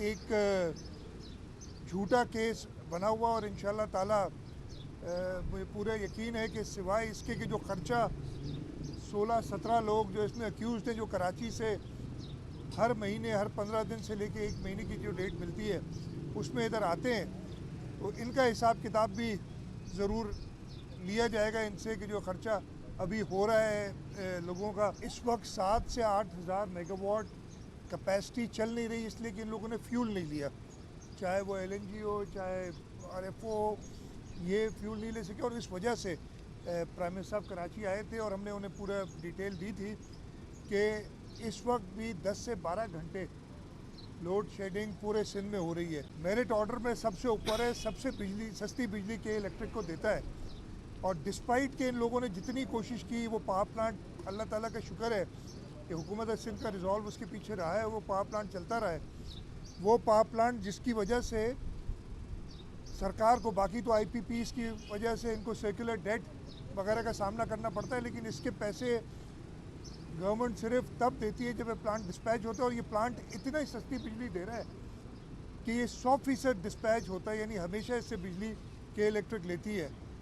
एक झूठा केस बना हुआ और इंशाल्लाह ताला मुझे पूरा यकीन है कि सिवाय इसके कि जो ख़र्चा 16-17 लोग जो इसमें अक्यूज़ थे, जो कराची से हर महीने हर 15 दिन से लेके 1 महीने की जो डेट मिलती है उसमें इधर आते हैं, तो इनका हिसाब किताब भी ज़रूर लिया जाएगा इनसे कि जो ख़र्चा अभी हो रहा है लोगों का। इस वक्त 7 से 8 हज़ार मेगावाट कैपेसिटी चल नहीं रही, इसलिए कि इन लोगों ने फ्यूल नहीं लिया, चाहे वो LNG हो चाहे RFO हो, ये फ्यूल नहीं ले सके। और इस वजह से प्राइम मिनिस्टर साहब कराची आए थे और हमने उन्हें पूरा डिटेल दी थी कि इस वक्त भी 10 से 12 घंटे लोड शेडिंग पूरे सिंध में हो रही है। मेरिट ऑर्डर में सबसे ऊपर है, सबसे सस्ती बिजली के इलेक्ट्रिक को देता है। और डिस्पाइट के इन लोगों ने जितनी कोशिश की, वो पावर प्लांट अल्लाह ताला का शुक्र है कि हुकूमत सिंध का रिजॉल्व उसके पीछे रहा है, वो पावर प्लांट चलता रहा है। वो पावर प्लांट जिसकी वजह से सरकार को बाकी तो IPPs की वजह से इनको सर्कुलर डेट वगैरह का सामना करना पड़ता है, लेकिन इसके पैसे गवर्नमेंट सिर्फ तब देती है जब ये प्लांट डिस्पैच होता है। और ये प्लांट इतना ही सस्ती बिजली दे रहा है कि ये 100% डिस्पैच होता है, यानी हमेशा इससे बिजली के इलेक्ट्रिक लेती है।